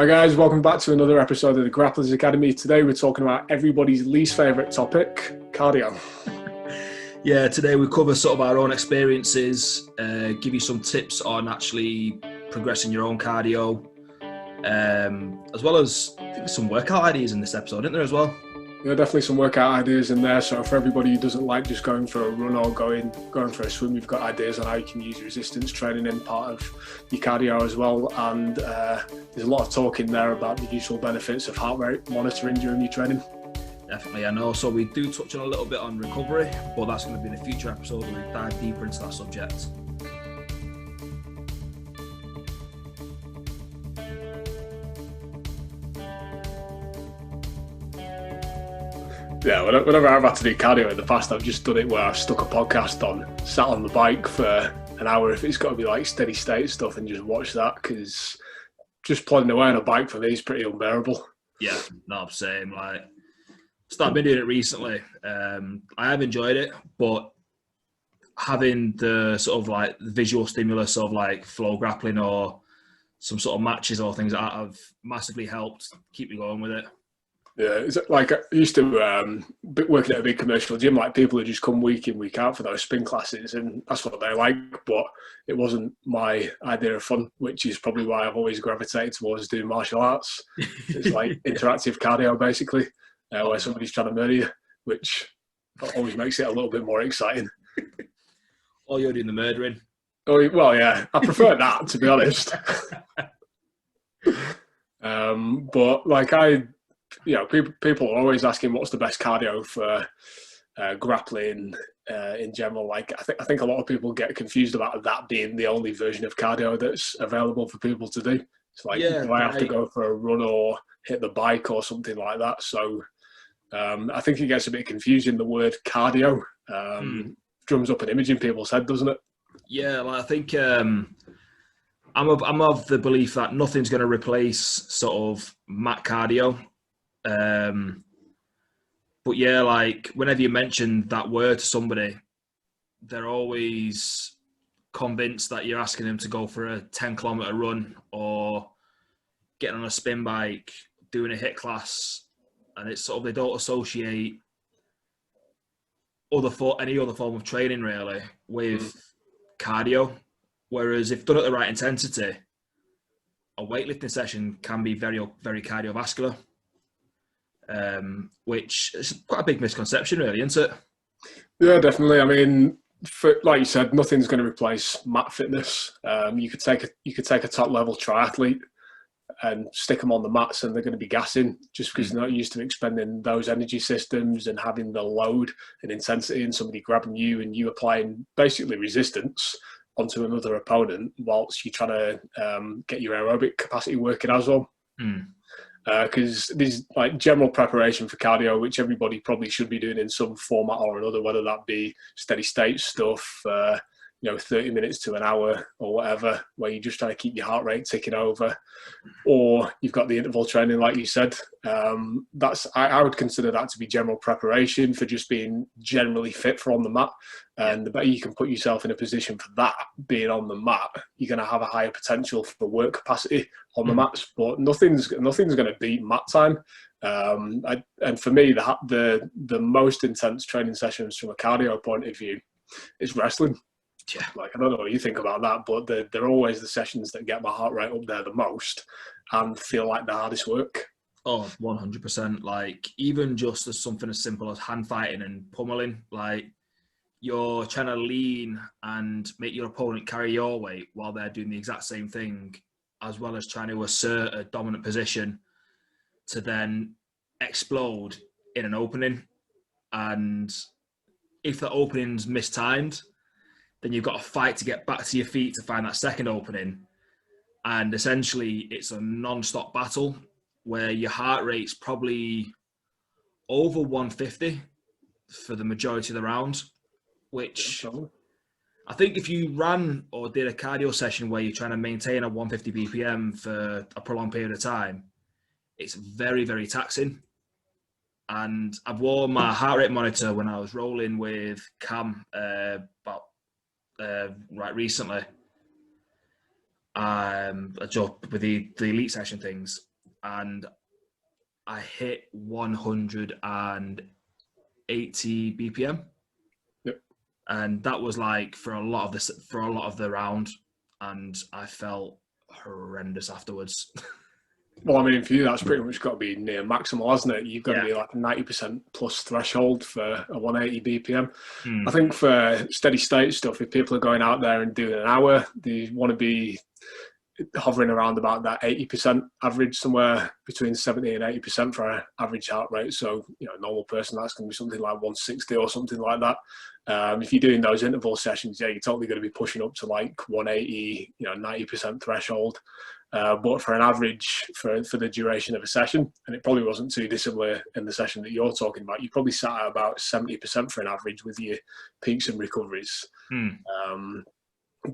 Hi guys, welcome back to another episode of the Grapplers Academy. Today we're talking about everybody's least favourite topic, cardio. Yeah, today we cover sort of our own experiences, give you some tips on actually progressing your own cardio, as well as I think there's some workout ideas in this episode, isn't there as well? There are definitely some workout ideas in there. So for everybody who doesn't like just going for a run or going for a swim, we've got ideas on how you can use resistance training in part of your cardio as well. And there's a lot of talk in there about the useful benefits of heart rate monitoring during your training. Definitely, I know. So we do touch on a little bit on recovery, but that's going to be in a future episode where we dive deeper into that subject. Yeah, whenever I've had to do cardio in the past, I've just done it where I've stuck a podcast on, sat on the bike for an hour if it's got to be like steady state stuff, and just watch that, because just plodding away on a bike for me is pretty unbearable. Yeah, no, same. Like, I've been doing it recently. I have enjoyed it, but having the sort of like visual stimulus of like flow grappling or some sort of matches or things like that have massively helped keep me going with it. Yeah, it's like I used to working at a big commercial gym, like people who just come week in, week out for those spin classes, and that's what they like, but it wasn't my idea of fun, which is probably why I've always gravitated towards doing martial arts. It's like interactive cardio, basically, where somebody's trying to murder you, which always makes it a little bit more exciting. Or you're doing the murdering. Oh, well, yeah, I prefer that, to be honest. But like people are always asking what's the best cardio for grappling in general. Like I think a lot of people get confused about that being the only version of cardio that's available for people to do. It's like, do I have to go for a run or hit the bike or something like that? So I think it gets a bit confusing, the word cardio. Drums up an image in people's head, doesn't it? Yeah, well, I think I'm of the belief that nothing's going to replace sort of mat cardio. But yeah, like whenever you mention that word to somebody, they're always convinced that you're asking them to go for a 10-kilometer run or getting on a spin bike, doing a HIIT class, and it's sort of they don't associate any other form of training really with cardio. Whereas if done at the right intensity, a weightlifting session can be very, very cardiovascular. Which is quite a big misconception, really, isn't it? Yeah, definitely. I mean, like you said, nothing's going to replace mat fitness. You could take a top level triathlete and stick them on the mats, and they're going to be gassing just because they're not used to expending those energy systems and having the load and intensity, and somebody grabbing you and you applying basically resistance onto another opponent whilst you're trying to get your aerobic capacity working as well. Because there's like general preparation for cardio, which everybody probably should be doing in some format or another, whether that be steady state stuff, 30 minutes to an hour or whatever, where you're just trying to keep your heart rate ticking over, or you've got the interval training, like you said. I would consider that to be general preparation for just being generally fit for on the mat. And the better you can put yourself in a position for that, being on the mat, you're going to have a higher potential for work capacity on the mats. But nothing's going to beat mat time. And for me, the most intense training sessions from a cardio point of view is wrestling. Yeah. Like, I don't know what you think about that, but they're always the sessions that get my heart rate up there the most and feel like the hardest work. Oh, 100%. Like, even just as something as simple as hand fighting and pummeling, like, you're trying to lean and make your opponent carry your weight while they're doing the exact same thing, as well as trying to assert a dominant position to then explode in an opening. And if the opening's mistimed, then you've got to fight to get back to your feet to find that second opening. And essentially, it's a non-stop battle where your heart rate's probably over 150 for the majority of the round, which I think if you ran or did a cardio session where you're trying to maintain a 150 BPM for a prolonged period of time, it's very, very taxing. And I've worn my heart rate monitor when I was rolling with Cam recently, with the elite session things, and I hit 180 BPM. Yep. And that was like for a lot of the round, and I felt horrendous afterwards. Well, I mean, for you, that's pretty much got to be near maximal, hasn't it? You've got to be like a 90% plus threshold for a 180 BPM. I think for steady state stuff, if people are going out there and doing an hour, they want to be hovering around about that 80% average, somewhere between 70 and 80% for an average heart rate. So, you know, a normal person, that's going to be something like 160 or something like that. If you're doing those interval sessions, yeah, you're totally going to be pushing up to like 180, 90% threshold. But for an average for the duration of a session, and it probably wasn't too dissimilar in the session that you're talking about, you probably sat at about 70% for an average with your peaks and recoveries.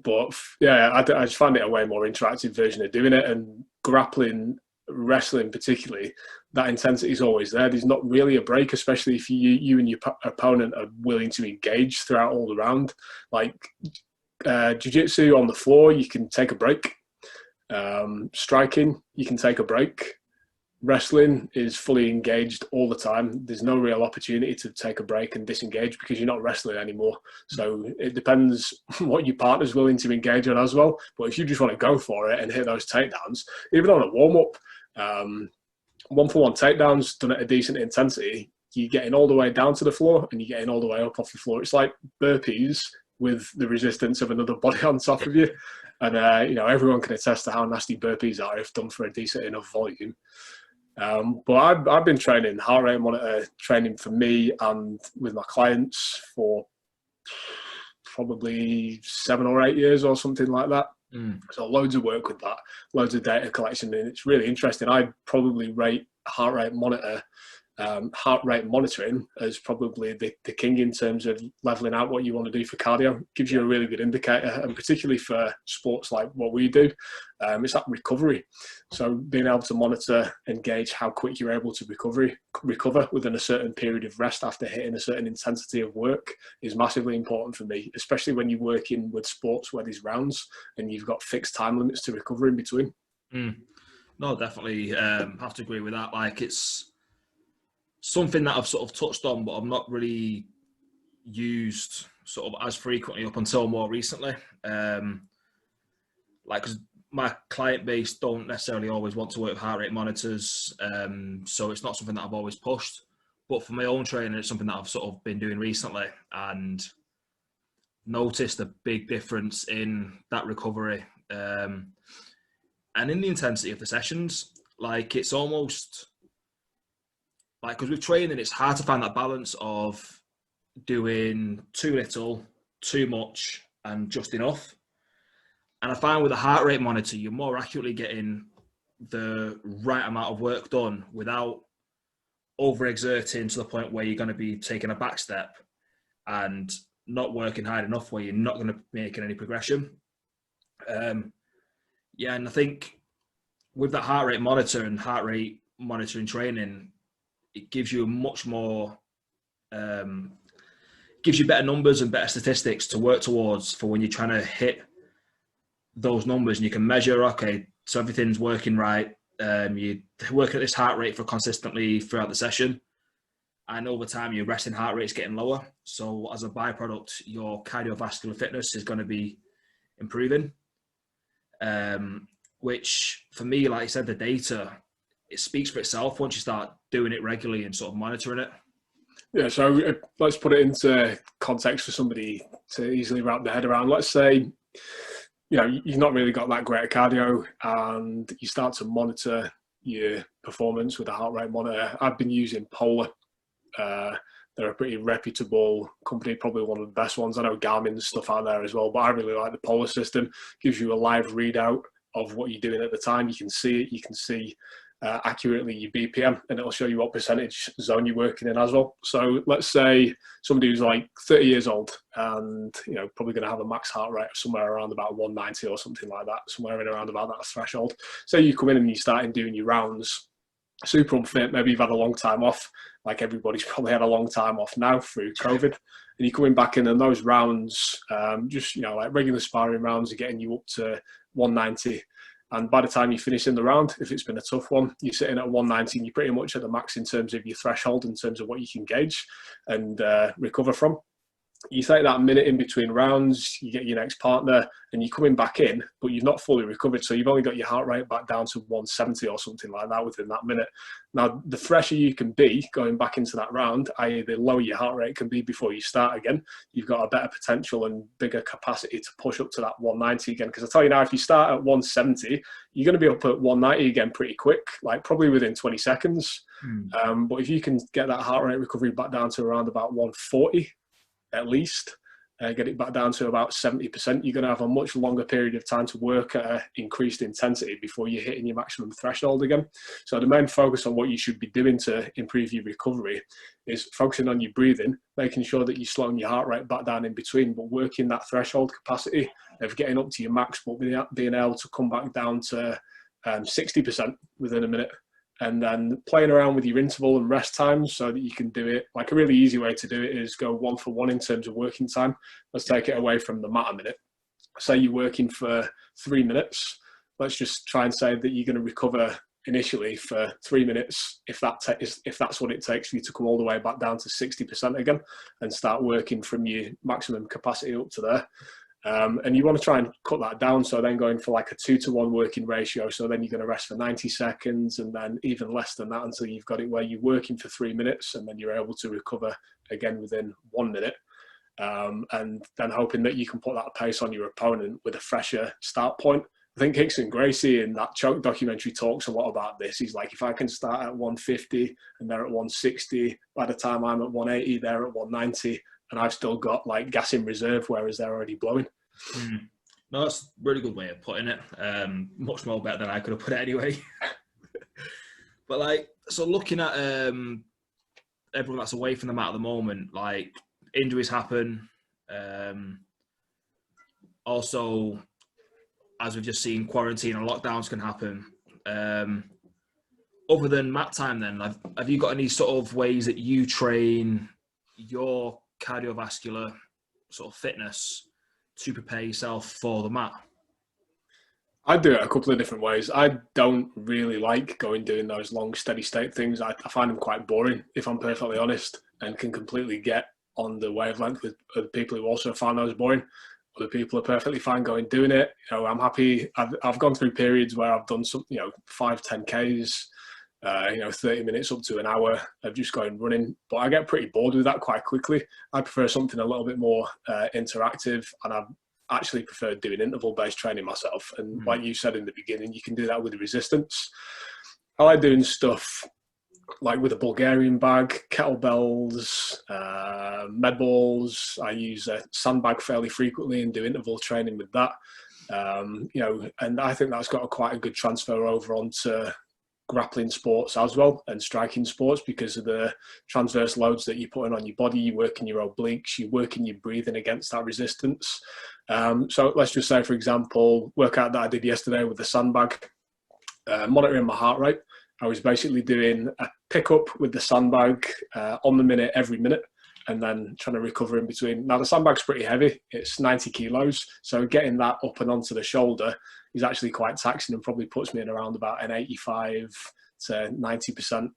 But yeah, I just find it a way more interactive version of doing it. And grappling, wrestling particularly, that intensity is always there. There's not really a break, especially if you and your opponent are willing to engage throughout all the round. Like jiu-jitsu on the floor, you can take a break. Striking, you can take a break. Wrestling is fully engaged all the time. There's no real opportunity to take a break and disengage because you're not wrestling anymore. So it depends what your partner's willing to engage on as well. But if you just want to go for it and hit those takedowns, even on a warm-up, 1-for-1 takedowns done at a decent intensity, you're getting all the way down to the floor and you're getting all the way up off the floor. It's like burpees with the resistance of another body on top of you. And, everyone can attest to how nasty burpees are if done for a decent enough volume. But I've been training heart rate monitor training for me and with my clients for probably 7 or 8 years or something like that. So loads of work with that, loads of data collection, and it's really interesting. I probably rate heart rate monitoring as probably the king in terms of leveling out what you want to do for cardio. It gives you a really good indicator, and particularly for sports like what we do, it's that recovery. So being able to monitor and gauge how quick you're able to recover within a certain period of rest after hitting a certain intensity of work is massively important for me, especially when you're working with sports where there's rounds and you've got fixed time limits to recover in between. No, definitely have to agree with that. Like, it's something that I've sort of touched on, but I've not really used sort of as frequently up until more recently. Because my client base don't necessarily always want to work with heart rate monitors, so it's not something that I've always pushed. But for my own training, it's something that I've sort of been doing recently and noticed a big difference in that recovery and in the intensity of the sessions. Like, it's almost like, because with training, it's hard to find that balance of doing too little, too much, and just enough. And I find with a heart rate monitor, you're more accurately getting the right amount of work done without overexerting to the point where you're going to be taking a back step and not working hard enough where you're not going to be making any progression. And I think with that heart rate monitor and heart rate monitoring training, it gives you a much more, gives you better numbers and better statistics to work towards for when you're trying to hit those numbers, and you can measure, okay, so everything's working right. You work at this heart rate for consistently throughout the session, and over time your resting heart rate is getting lower. So as a byproduct, your cardiovascular fitness is going to be improving, which for me, like I said, the data, it speaks for itself once you start doing it regularly and sort of monitoring it. Yeah, so let's put it into context for somebody to easily wrap their head around. Let's say, you've not really got that great cardio and you start to monitor your performance with a heart rate monitor. I've been using Polar. They're a pretty reputable company, probably one of the best ones. I know Garmin's stuff out there as well, but I really like the Polar system. It gives you a live readout of what you're doing at the time. You can see it. You can see accurately your BPM, and it'll show you what percentage zone you're working in as well. So let's say somebody who's like 30 years old and probably going to have a max heart rate of somewhere around about 190 or something like that, somewhere in around about that threshold. Say you come in and you start doing your rounds, super unfit, maybe you've had a long time off, like everybody's probably had a long time off now through COVID, and you're coming back in, and those rounds, like regular sparring rounds, are getting you up to 190. And by the time you finish in the round, if it's been a tough one, you're sitting at 190 and you're pretty much at the max in terms of your threshold, in terms of what you can gauge and recover from. You take that minute in between rounds, you get your next partner, and you're coming back in, but you've not fully recovered. So you've only got your heart rate back down to 170 or something like that within that minute. Now, the fresher you can be going back into that round, i.e. the lower your heart rate can be before you start again, you've got a better potential and bigger capacity to push up to that 190 again. Because I tell you now, if you start at 170, you're going to be up at 190 again pretty quick, like probably within 20 seconds. But if you can get that heart rate recovery back down to around about 140, at least, get it back down to about 70%, you're going to have a much longer period of time to work at increased intensity before you're hitting your maximum threshold again. So the main focus on what you should be doing to improve your recovery is focusing on your breathing, making sure that you're slowing your heart rate back down in between, but working that threshold capacity of getting up to your max, but being able to come back down to 60% within a minute. And then playing around with your interval and rest times so that you can do it. Like a really easy way to do it is go 1 for 1 in terms of working time. Let's take it away from the mat a minute. Say you're working for 3 minutes. Let's just try and say that you're going to recover initially for 3 minutes, if that's what it takes for you to come all the way back down to 60% again and start working from your maximum capacity up to there. And you want to try and cut that down. So then going for like a 2-to-1 working ratio. So then you're going to rest for 90 seconds and then even less than that until you've got it where you're working for 3 minutes and then you're able to recover again within 1 minute. And then hoping that you can put that pace on your opponent with a fresher start point. I think Hickson Gracie in that Choke documentary talks a lot about this. He's like, if I can start at 150 and they're at 160, by the time I'm at 180, they're at 190. And I've still got like gas in reserve, whereas they're already blowing. No, that's a really good way of putting it. Much more better than I could have put it anyway. But like, so looking at everyone that's away from the mat at the moment, like injuries happen. Also, as we've just seen, quarantine and lockdowns can happen. Other than mat time, then, have you got any sort of ways that you train your cardiovascular sort of fitness to prepare yourself for the mat? I do it a couple of different ways. I don't really like doing those long steady state things. I find them quite boring, if I'm perfectly honest, and can completely get on the wavelength with other people who also find those boring. Other people are perfectly fine doing it. You know, I'm happy. I've gone through periods where I've done some, 5-10Ks, 30 minutes up to an hour of just going running. But I get pretty bored with that quite quickly. I prefer something a little bit more interactive, and I actually prefer doing interval-based training myself. And like you said in the beginning, you can do that with resistance. I like doing stuff like with a Bulgarian bag, kettlebells, med balls. I use a sandbag fairly frequently and do interval training with that. And I think that's got quite a good transfer over onto grappling sports as well and striking sports because of the transverse loads that you're putting on your body. You're working your obliques, you're working your breathing against that resistance. So let's just say, for example, workout that I did yesterday with the sandbag, monitoring my heart rate. I was basically doing a pickup with the sandbag on the minute every minute and then trying to recover in between. Now, the sandbag's pretty heavy. It's 90 kilos. So getting that up and onto the shoulder is actually quite taxing and probably puts me in around about an 85 to 90%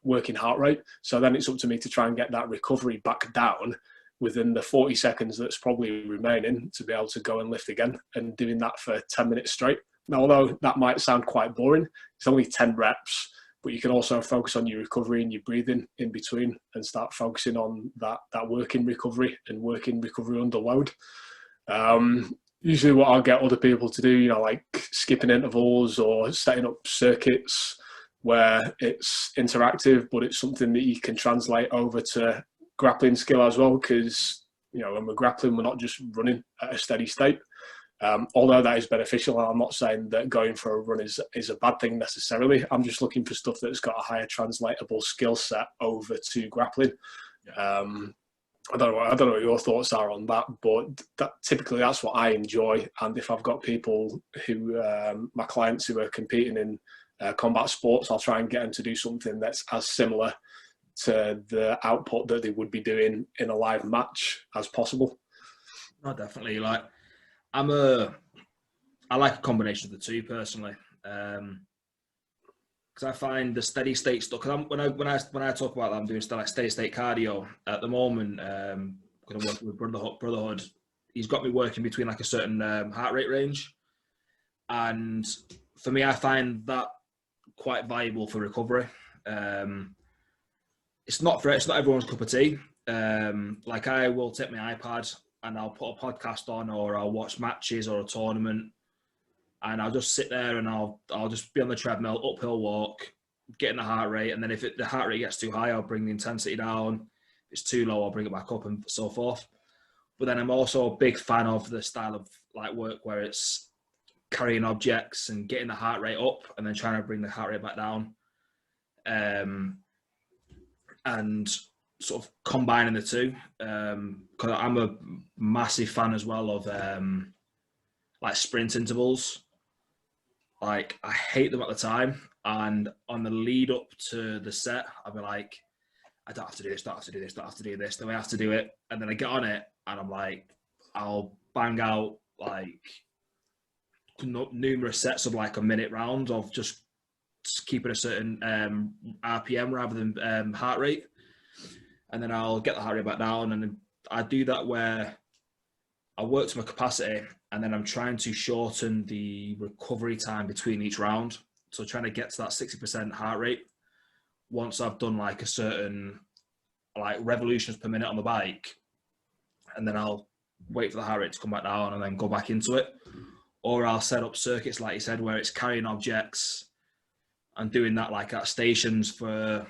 working heart rate. So then it's up to me to try and get that recovery back down within the 40 seconds that's probably remaining to be able to go and lift again, and doing that for 10 minutes straight. Now, although that might sound quite boring, it's only 10 reps, but you can also focus on your recovery and your breathing in between and start focusing on that working recovery and working recovery under load. Usually what I'll get other people to do, like skipping intervals or setting up circuits where it's interactive, but it's something that you can translate over to grappling skill as well, because, when we're grappling, we're not just running at a steady state. Although that is beneficial, I'm not saying that going for a run is a bad thing necessarily. I'm just looking for stuff that's got a higher translatable skill set over to grappling. I don't know what your thoughts are on that, but typically that's what I enjoy. And if I've got people who, my clients who are competing in combat sports, I'll try and get them to do something that's as similar to the output that they would be doing in a live match as possible. No, definitely. Like, I'm a I like a combination of the two personally, because I find the steady state stuff. Because when I talk about that, I'm doing stuff like steady state cardio at the moment. Because I'm working with Brotherhood, he's got me working between like a certain heart rate range, and for me, I find that quite valuable for recovery. It's not everyone's cup of tea. Like I will take my iPad and I'll put a podcast on, or I'll watch matches or a tournament, and I'll just sit there and I'll just be on the treadmill, uphill walk, getting the heart rate, and then if the heart rate gets too high, I'll bring the intensity down. If it's too low, I'll bring it back up, and so forth. But then I'm also a big fan of the style of like work where it's carrying objects and getting the heart rate up, and then trying to bring the heart rate back down, and sort of combining the two. Because I'm a massive fan as well of like sprint intervals. Like I hate them at the time, and on the lead up to the set, I'll be like, I don't have to do this, don't have to do this, don't have to do this. Then I have to do it, and then I get on it, and I'm like, I'll bang out like numerous sets of like a minute round of just keeping a certain RPM rather than heart rate, and then I'll get the heart rate back down, and I do that where I work to my capacity, and then I'm trying to shorten the recovery time between each round. So trying to get to that 60% heart rate once I've done like a certain like revolutions per minute on the bike, and then I'll wait for the heart rate to come back down and then go back into it. Or I'll set up circuits, like you said, where it's carrying objects and doing that like at stations for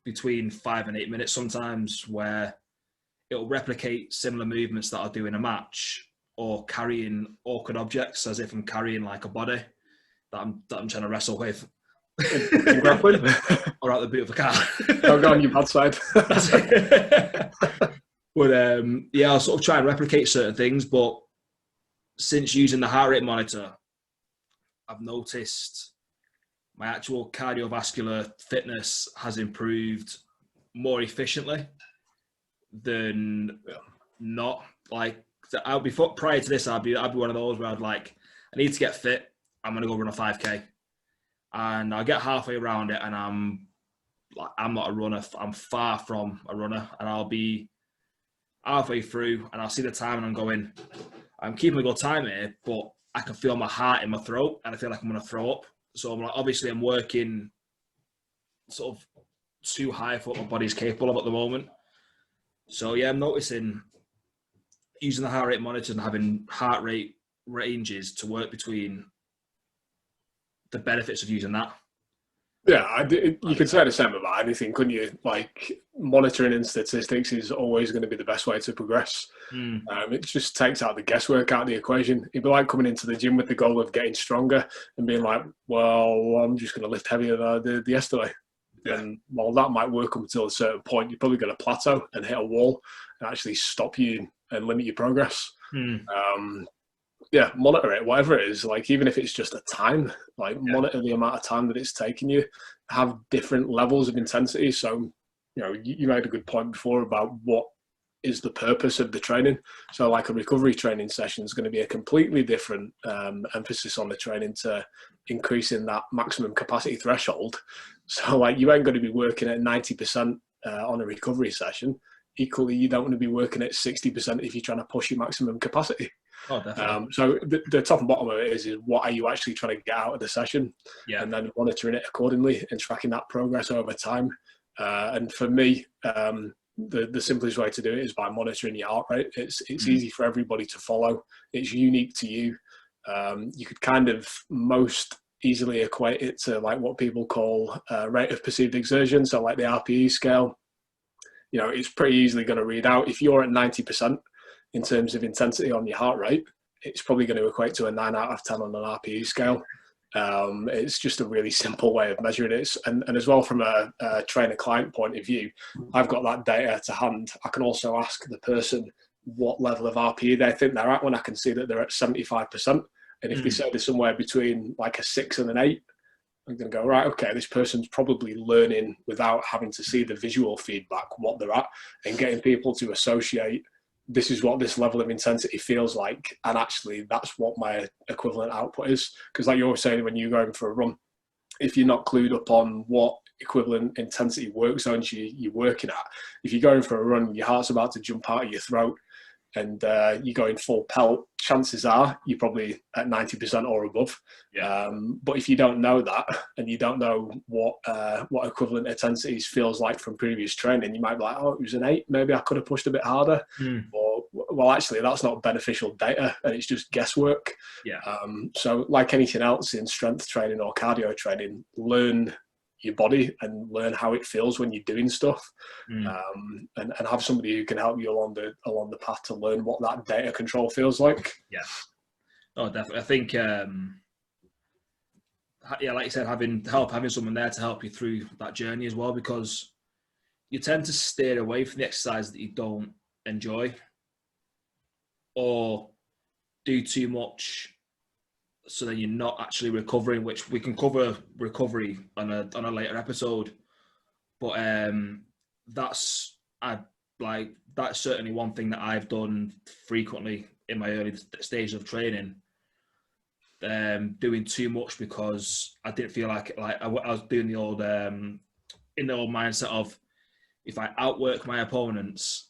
between 5 and 8 minutes sometimes, where it'll replicate similar movements that I'll do in a match, or carrying awkward objects as if I'm carrying like a body that I'm trying to wrestle with. In grappling? Or out the boot of a car. Don't go on your bad side. But yeah, I'll sort of try and replicate certain things. But since using the heart rate monitor, I've noticed my actual cardiovascular fitness has improved more efficiently than not. Like prior to this, I'd be one of those where I'd like, I need to get fit. I'm gonna go run a 5K, and I'll get halfway around it, and I'm not a runner. I'm far from a runner, and I'll be halfway through, and I'll see the time, and I'm going, I'm keeping a good time here, but I can feel my heart in my throat, and I feel like I'm gonna throw up. So I'm like, obviously, I'm working sort of too high for what my body's capable of at the moment. So yeah, I'm noticing using the heart rate monitor and having heart rate ranges to work between the benefits of using that. Yeah, you could say the same about anything, couldn't you? Like, monitoring in statistics is always going to be the best way to progress. It just takes out the guesswork out of the equation. It'd be like coming into the gym with the goal of getting stronger and being like, well, I'm just going to lift heavier than I did yesterday. Yeah. And while that might work up until a certain point, you're probably going to plateau and hit a wall and actually stop you and limit your progress. Yeah, monitor it, whatever it is. Like, even if it's just a time, monitor the amount of time that it's taking you. Have different levels of intensity. So, you made a good point before about what is the purpose of the training. So, like, a recovery training session is going to be a completely different emphasis on the training to increasing that maximum capacity threshold. So, like, you ain't going to be working at 90% on a recovery session. Equally, you don't want to be working at 60% if you're trying to push your maximum capacity. Oh, definitely. So the top and bottom of it is what are you actually trying to get out of the session? Yeah. And then monitoring it accordingly and tracking that progress over time. And for me, the simplest way to do it is by monitoring your heart rate. It's easy for everybody to follow. It's unique to you. You could kind of most easily equate it to like what people call rate of perceived exertion. So like the RPE scale, it's pretty easily going to read out. If you're at 90%, in terms of intensity on your heart rate, it's probably going to equate to a 9 out of 10 on an RPE scale. It's just a really simple way of measuring it. And as well, from a trainer-client point of view, I've got that data to hand. I can also ask the person what level of RPE they think they're at when I can see that they're at 75%. And if they say they're somewhere between like a 6 and an 8, I'm going to go, right, okay, this person's probably learning without having to see the visual feedback, what they're at, and getting people to associate this is what this level of intensity feels like, and actually that's what my equivalent output is. Because like you were saying, when you're going for a run, if you're not clued up on what equivalent intensity work zones you're working at, if you're going for a run, your heart's about to jump out of your throat, and you're going full pelt, chances are you're probably at 90% or above. Yeah. But if you don't know that, and you don't know what equivalent intensities feels like from previous training, you might be like, oh, it was an 8, maybe I could have pushed a bit harder. Or, well, actually, that's not beneficial data, and it's just guesswork. Yeah. So like anything else in strength training or cardio training, learn your body and learn how it feels when you're doing stuff, and have somebody who can help you along the path to learn what that data control feels like. Yeah. Oh, definitely. I think, like you said, having someone there to help you through that journey as well, because you tend to steer away from the exercise that you don't enjoy or do too much, so then you're not actually recovering, which we can cover recovery on a later episode. But that's certainly one thing that I've done frequently in my early stages of training. Doing too much because I didn't feel like I was doing the old in the old mindset of, if I outwork my opponents,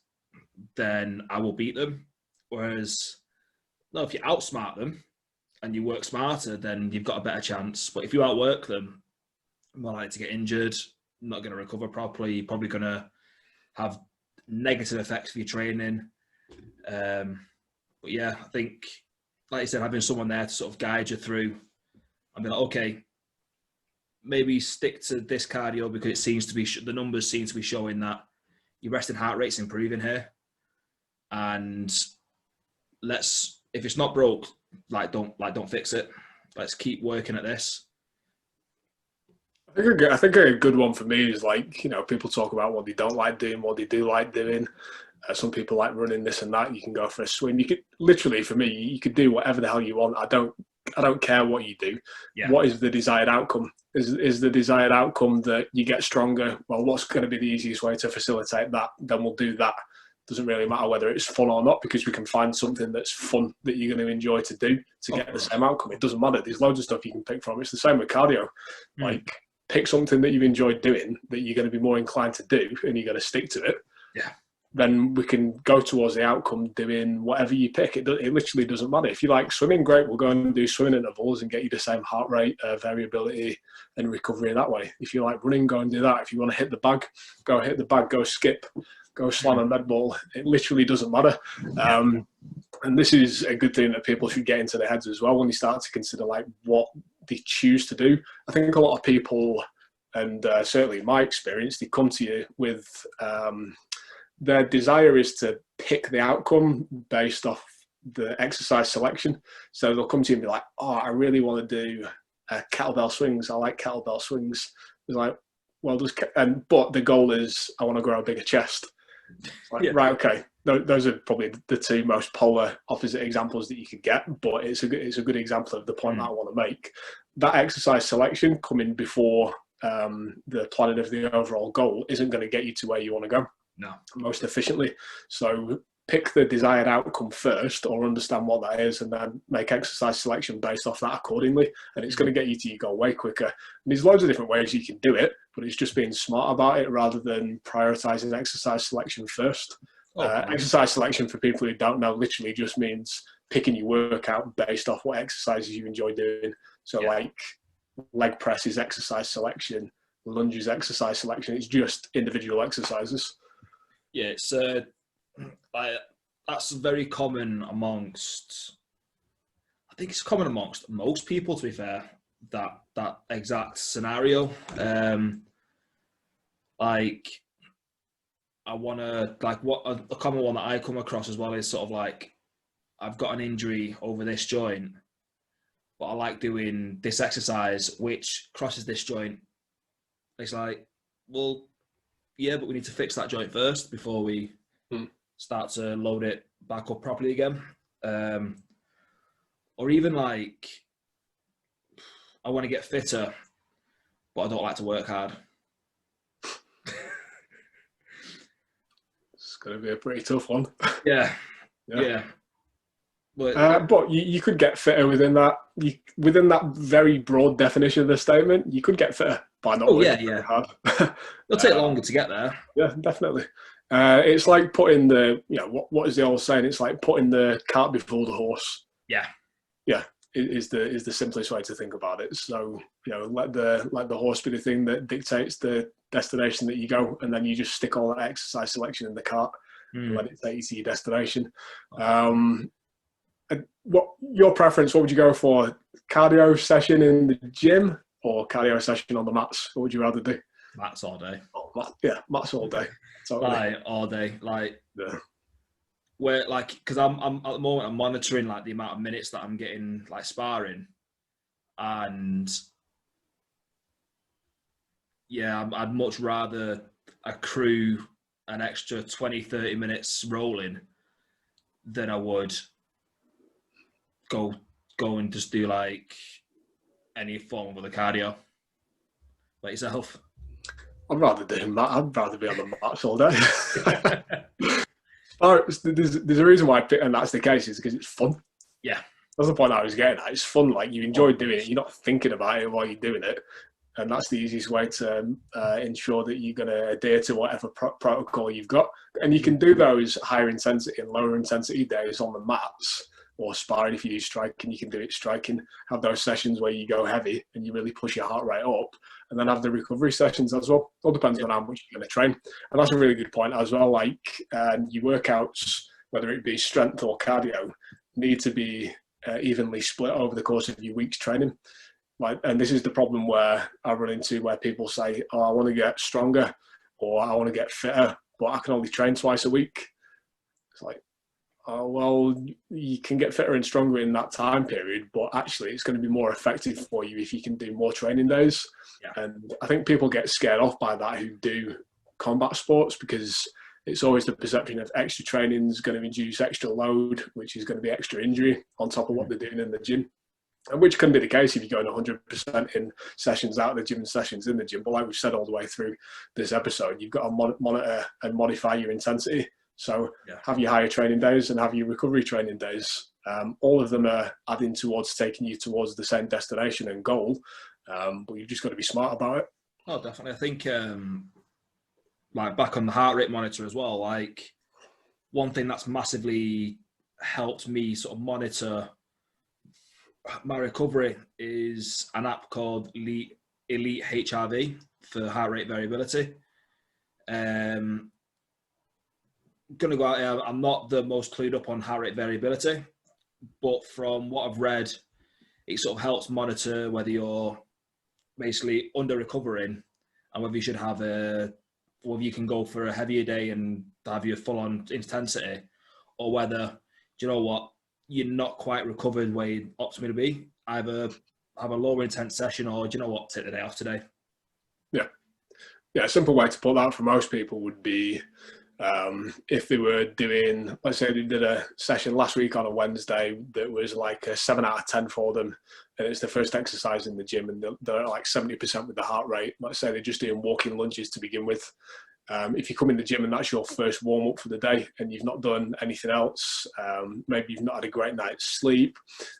then I will beat them. Whereas, no, if you outsmart them and you work smarter, then you've got a better chance. But if you outwork them, more likely to get injured, not going to recover properly. You're probably going to have negative effects for your training. But yeah, I think, like I said, having someone there to sort of guide you through and be like, okay, maybe stick to this cardio because it seems to be the numbers seem to be showing that your resting heart rate's improving here, and if it's not broke, don't fix it. Let's keep working at this. I think a good one for me is, like, people talk about what they don't like doing, what they do like doing. Some people like running, this and that. You can go for a swim. You could literally, for me, you could do whatever the hell you want. I don't care what you do. Yeah. What is the desired outcome? Is the desired outcome that you get stronger? Well, what's going to be the easiest way to facilitate that? Then we'll do that. Doesn't really matter whether it's fun or not, because we can find something that's fun that you're going to enjoy to do to get the same outcome. It doesn't matter. There's loads of stuff you can pick from. It's the same with cardio. Like, pick something that you've enjoyed doing that you're going to be more inclined to do, and you're going to stick to it. Yeah. Then we can go towards the outcome doing whatever you pick. It literally doesn't matter. If you like swimming, great, we'll go and do swimming intervals and get you the same heart rate, variability and recovery that way. If you like running, go and do that. If you want to hit the bag, go hit the bag, go skip, go slam a med ball. It literally doesn't matter. And this is a good thing that people should get into their heads as well when they start to consider like what they choose to do. I think a lot of people, and certainly in my experience, they come to you with their desire is to pick the outcome based off the exercise selection. So they'll come to you and be like, oh, I really want to do kettlebell swings. I like kettlebell swings. It's like, well, but the goal is I want to grow a bigger chest. Like, yeah. Right, okay. Those are probably the two most polar opposite examples that you could get, but it's a good example of the point that I want to make. That exercise selection coming before the planning of the overall goal isn't going to get you to where you want to go. No. Most efficiently. So pick the desired outcome first, or understand what that is, and then make exercise selection based off that accordingly. And it's going to get you to your goal way quicker. And there's loads of different ways you can do it, but it's just being smart about it rather than prioritizing exercise selection first. Exercise selection, for people who don't know, literally just means picking your workout based off what exercises you enjoy doing. So like leg press is exercise selection, lunges exercise selection. It's just individual exercises. Yeah, it's that's very common amongst. I think it's common amongst most people, to be fair. That exact scenario. Like, I want to, like, what a common one that I come across as well is sort of like, I've got an injury over this joint, but I like doing this exercise which crosses this joint. It's like, well, yeah, but we need to fix that joint first before we start to load it back up properly again. Or even like, I want to get fitter, but I don't like to work hard. It's going to be a pretty tough one. Yeah. Yeah. But you could get fitter within that. Within that very broad definition of the statement, you could get fitter by not working very hard. It'll take longer to get there. Yeah, definitely. It's like putting what is the old saying? It's like putting the cart before the horse. Yeah. Yeah, is the simplest way to think about it. So let the horse be the thing that dictates the destination that you go, and then you just stick all that exercise selection in the cart and let it take you to your destination. What your preference? What would you go for? Cardio session in the gym or cardio session on the mats? What would you rather do? Mats all day. Mats all day. Totally. Like all day. Like where because I'm at the moment I'm monitoring like the amount of minutes that I'm getting like sparring, and I'd much rather accrue an extra 20-30 minutes rolling than I would go and just do like any form of the cardio. Like yourself? I'd rather be on the mats all day. There's a reason why I pick, and that's the case, is because it's fun. Yeah. That's the point I was getting at. It's fun. Like, you enjoy doing it. You're not thinking about it while you're doing it. And that's the easiest way to ensure that you're going to adhere to whatever protocol you've got. And you can do those higher intensity and lower intensity days on the mats, or sparring. If you do striking, you can do it striking. Have those sessions where you go heavy and you really push your heart rate up, and then have the recovery sessions as well. All depends on how much you're going to train. And that's a really good point as well. Like, your workouts, whether it be strength or cardio, need to be evenly split over the course of your week's training. And this is the problem where I run into, where people say, "Oh, I want to get stronger," or "I want to get fitter, but I can only train twice a week." It's like, oh, well, you can get fitter and stronger in that time period, but actually it's going to be more effective for you if you can do more training days. Yeah. And I think people get scared off by that who do combat sports, because it's always the perception of extra training is going to induce extra load, which is going to be extra injury on top of what they're doing in the gym. And which can be the case if you're going 100% in sessions out of the gym and sessions in the gym. But like we've said all the way through this episode, you've got to monitor and modify your intensity. So have your higher training days and have your recovery training days. All of them are adding towards taking you towards the same destination and goal. But you've just got to be smart about it. Oh, definitely. I think like back on the heart rate monitor as well, like one thing that's massively helped me sort of monitor my recovery is an app called Elite HRV for heart rate variability. Gonna go out here, I'm not the most clued up on heart rate variability, but from what I've read, it sort of helps monitor whether you're basically under recovering and whether you should have whether you can go for a heavier day and have your full on intensity, or whether, do you know what, you're not quite recovered where you optimally be. Either have a lower intense session, or, do you know what, take the day off today. Yeah, a simple way to put that for most people would be, if they were doing, let's say they did a session last week on a Wednesday that was like a 7 out of 10 for them, and it's the first exercise in the gym, and they're like 70% with the heart rate. Let's say they're just doing walking lunges to begin with. If you come in the gym and that's your first warm up for the day and you've not done anything else, maybe you've not had a great night's sleep,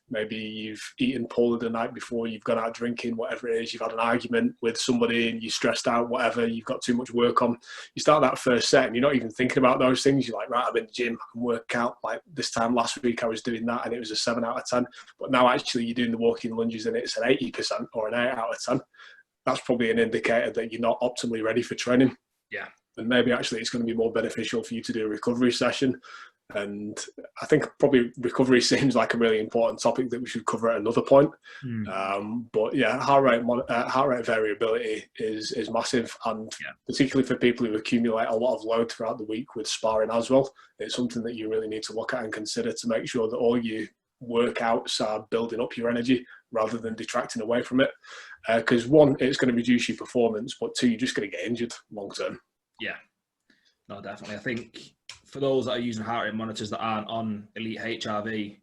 maybe you've eaten poorly the night before, you've gone out drinking, whatever it is, you've had an argument with somebody and you're stressed out, whatever, you've got too much work on. You start that first set and you're not even thinking about those things. You're like, right, I'm in the gym, I can work out. Like this time last week I was doing that and it was a 7 out of 10. But now actually you're doing the walking lunges and it's an 80% or an 8 out of 10. That's probably an indicator that you're not optimally ready for training. Yeah. And maybe actually it's going to be more beneficial for you to do a recovery session. And I think probably recovery seems like a really important topic that we should cover at another point. But yeah, heart rate variability is massive, and particularly for people who accumulate a lot of load throughout the week with sparring as well, it's something that you really need to look at and consider to make sure that all your workouts are building up your energy rather than detracting away from it. Because one, it's going to reduce your performance, but two, you're just going to get injured long term. Yeah, no, definitely. I think for those that are using heart rate monitors that aren't on Elite HRV,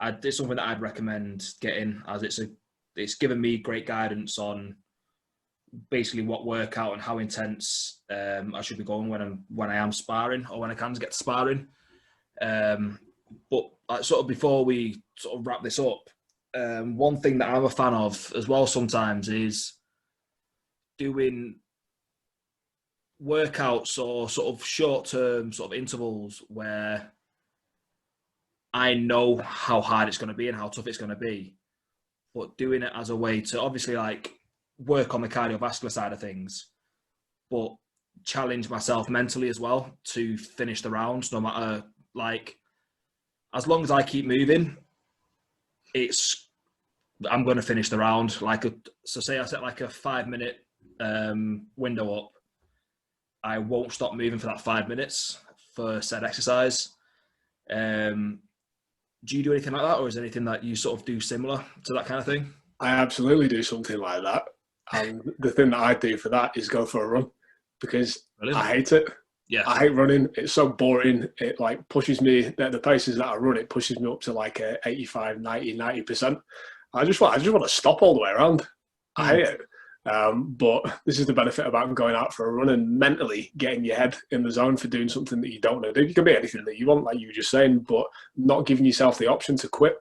it's something that I'd recommend getting, as it's given me great guidance on basically what workout and how intense I should be going when I am sparring, or when I can get to sparring. But like, sort of before we sort of wrap this up, one thing that I'm a fan of as well sometimes is doing workouts or sort of short-term sort of intervals where I know how hard it's going to be and how tough it's going to be, but doing it as a way to obviously like work on the cardiovascular side of things, but challenge myself mentally as well to finish the rounds. No matter, like, as long as I keep moving, I'm going to finish the round. So say I set like a 5-minute window up, I won't stop moving for that 5 minutes for said exercise. Do you do anything like that, or is there anything that you sort of do similar to that kind of thing? I absolutely do something like that. And the thing that I do for that is go for a run, because Brilliant. I hate it. Yeah. I hate running. It's so boring. It like pushes me, the paces that I run, it pushes me up to like 85, 90%. I just want to stop all the way around. I hate it. But this is the benefit about going out for a run and mentally getting your head in the zone for doing something that you don't want to do. You can be anything that you want, like you were just saying, but not giving yourself the option to quit.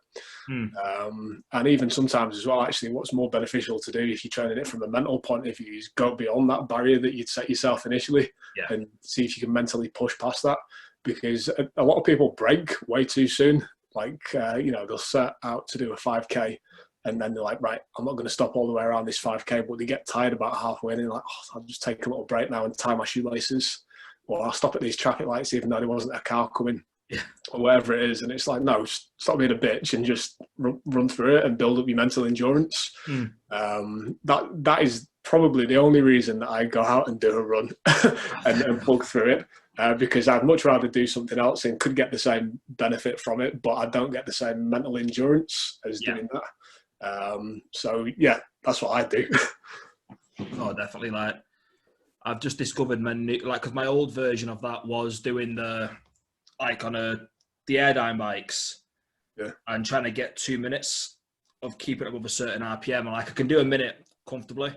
And even sometimes as well, actually, what's more beneficial to do if you're training it from a mental point of view is go beyond that barrier that you'd set yourself initially, and see if you can mentally push past that. Because a lot of people break way too soon. Like, they'll set out to do a 5K, and then they're like, right, I'm not going to stop all the way around this 5K, but they get tired about halfway, and they're like, I'll just take a little break now and tie my shoelaces, or I'll stop at these traffic lights even though there wasn't a car coming, or whatever it is. And it's like, no, stop being a bitch and just run through it and build up your mental endurance. That is probably the only reason that I go out and do a run and plug through it. Because I'd much rather do something else and could get the same benefit from it, but I don't get the same mental endurance as doing that. So yeah, that's what I do. Oh, definitely. Like, I've just discovered because my old version of that was doing the Airdyne bikes, and trying to get 2 minutes of keeping above a certain RPM. And like, I can do a minute comfortably,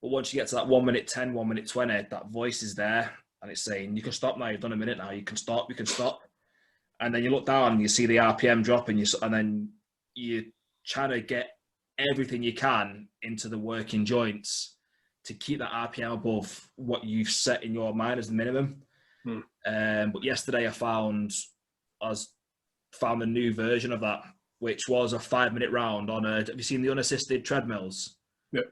but once you get to that 1 minute 10, 1 minute 20, that voice is there and it's saying, you can stop now, you've done a minute now, you can stop. And then you look down and you see the RPM drop, and then you're trying to get everything you can into the working joints to keep that RPM above what you've set in your mind as the minimum. But yesterday I found a new version of that, which was a 5-minute round on have you seen the unassisted treadmills? Yep.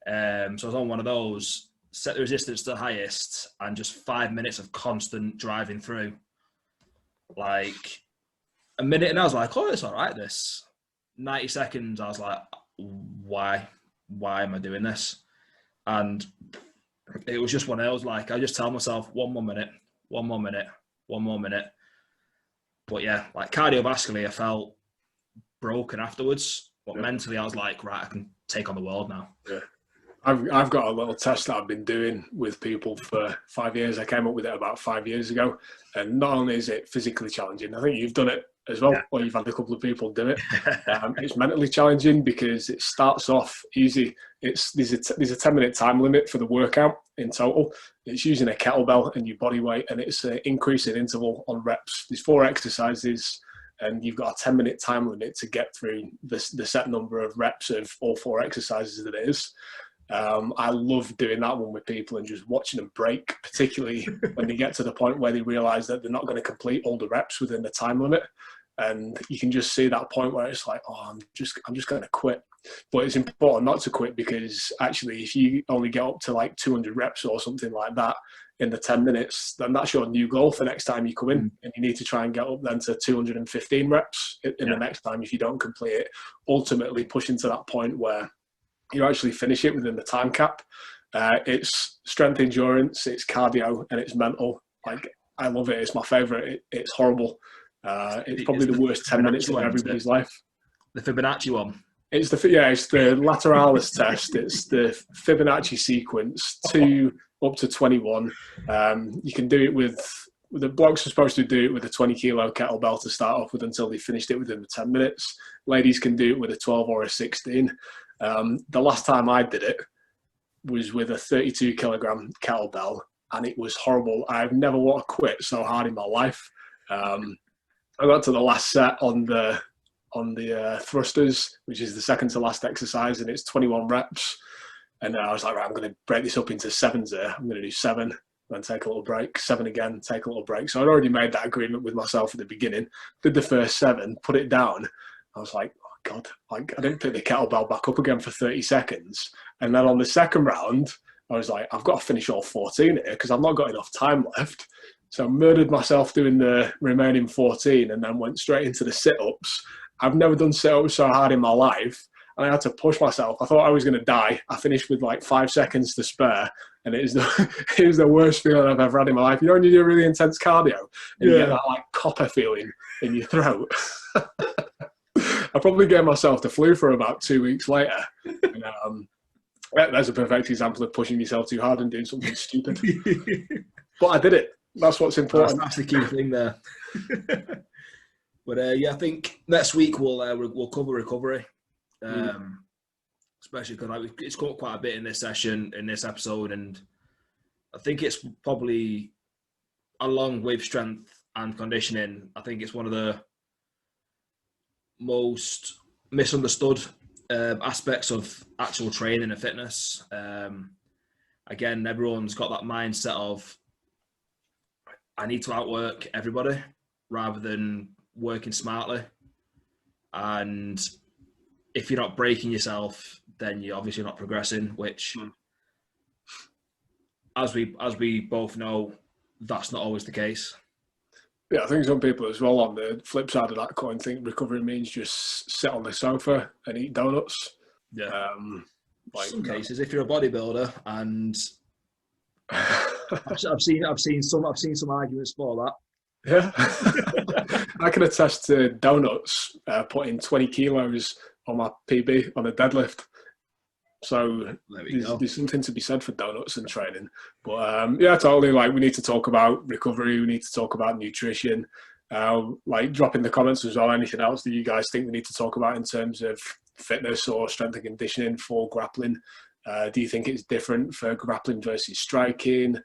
So I was on one of those, set the resistance to the highest, and just 5 minutes of constant driving through. Like, a minute, and I was like, oh, it's all right, this. 90 seconds, I was like, why am I doing this? And it was just one of those, like, I just tell myself, one more minute. But yeah, like, cardiovascularly, I felt broken afterwards, but mentally I was like, right, I can take on the world now. I've got a little test that I've been doing with people for 5 years. I came up with it about 5 years ago, and not only is it physically challenging, I think you've done it as well, or you've had a couple of people do it. It's mentally challenging because it starts off easy. There's a 10-minute time limit for the workout in total. It's using a kettlebell and your body weight, and it's an increasing interval on reps. There's 4 exercises, and you've got a 10-minute time limit to get through the set number of reps of all 4 exercises that it is. I love doing that one with people and just watching them break, particularly when they get to the point where they realise that they're not going to complete all the reps within the time limit. And you can just see that point where it's like, oh, I'm just going to quit. But it's important not to quit, because actually if you only get up to like 200 reps or something like that in the 10 minutes, then that's your new goal for next time you come in. And you need to try and get up then to 215 reps in the next time if you don't complete it, ultimately pushing to that point where you actually finish it within the time cap. It's strength endurance, it's cardio, and it's mental. Like, I love it. It's my favourite. It's horrible. It's probably the worst 10 minutes of everybody's life. The Fibonacci one. It's the lateralis test. It's the Fibonacci sequence, 2 up to 21. You can do it with the blokes are supposed to do it with a 20-kilo kettlebell to start off with until they finished it within the 10 minutes. Ladies can do it with a 12 or a 16. The last time I did it was with a 32-kilogram kettlebell, and it was horrible. I've never wanted to quit so hard in my life. I got to the last set on the thrusters, which is the second to last exercise, and it's 21 reps. And I was like, right, I'm going to break this up into sevens here. I'm going to do 7, then take a little break, 7 again, take a little break. So I'd already made that agreement with myself at the beginning. Did the first 7, put it down. I was like, oh God, like, I didn't pick the kettlebell back up again for 30 seconds. And then on the second round, I was like, I've got to finish all 14 here because I've not got enough time left. So I murdered myself doing the remaining 14 and then went straight into the sit-ups. I've never done sit-ups so hard in my life. And I had to push myself. I thought I was going to die. I finished with like 5 seconds to spare. And it was the worst feeling I've ever had in my life. You know when you do really intense cardio and you get that like copper feeling in your throat? I probably gave myself the flu for about 2 weeks later. And, that's a perfect example of pushing yourself too hard and doing something stupid. But I did it. That's what's important. That's the key thing there. But yeah, I think next week we'll cover recovery. Especially because it's got quite a bit in this session, in this episode, and I think it's probably, along with strength and conditioning, I think it's one of the most misunderstood aspects of actual training and fitness. Again, everyone's got that mindset of, I need to outwork everybody rather than working smartly. And if you're not breaking yourself, then you're obviously not progressing, which, as we both know, that's not always the case. Yeah, I think some people as well on the flip side of that coin think recovery means just sit on the sofa and eat donuts. Yeah. Some cases, if you're a bodybuilder, and I've seen some arguments for that. Yeah, I can attest to donuts putting 20 kilos on my PB on a deadlift. So there's something to be said for donuts and training. But yeah, totally. Like, we need to talk about recovery. We need to talk about nutrition. Like, drop in the comments as well anything else that you guys think we need to talk about in terms of fitness or strength and conditioning for grappling. Do you think it's different for grappling versus striking?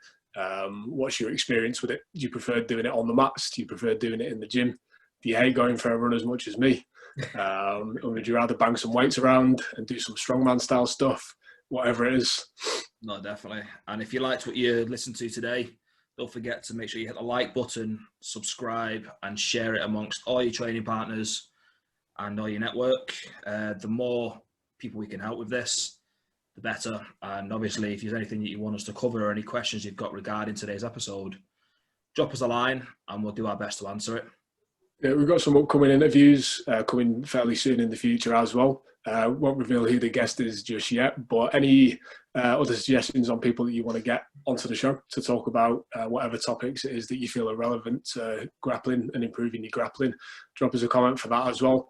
What's your experience with it? Do you prefer doing it on the mats? Do you prefer doing it in the gym? Do you hate going for a run as much as me? Or would you rather bang some weights around and do some strongman style stuff? Whatever it is. No, definitely. And if you liked what you listened to today, don't forget to make sure you hit the like button, subscribe, and share it amongst all your training partners and all your network. The more people we can help with this, the better. And obviously, if there's anything that you want us to cover or any questions you've got regarding today's episode, drop us a line and we'll do our best to answer it. Yeah, we've got some upcoming interviews coming fairly soon in the future as well. Won't reveal who the guest is just yet, but any other suggestions on people that you want to get onto the show to talk about whatever topics it is that you feel are relevant to grappling and improving your grappling, drop us a comment for that as well.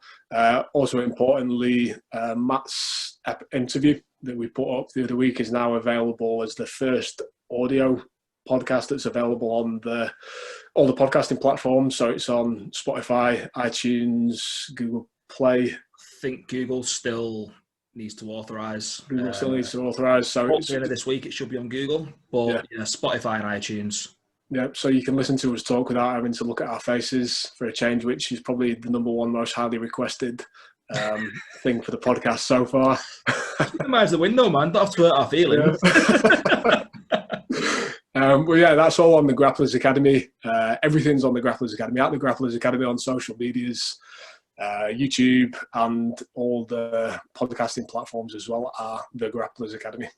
Also importantly, Matt's interview that we put up the other week is now available as the first audio podcast that's available on all the podcasting platforms. So it's on Spotify, iTunes, Google Play. I think Google still needs to authorise. Google still needs to authorise. So at the end of this week, it should be on Google, but yeah, Spotify and iTunes. Yeah, so you can listen to us talk without having to look at our faces for a change, which is probably the number one most highly requested thing for the podcast so far. Minimize the window, man. Don't have to hurt our feelings. Yeah. Well, yeah, that's all on the Grapplers Academy. Everything's on the Grapplers Academy, at the Grapplers Academy on social medias, YouTube, and all the podcasting platforms as well are the Grapplers Academy.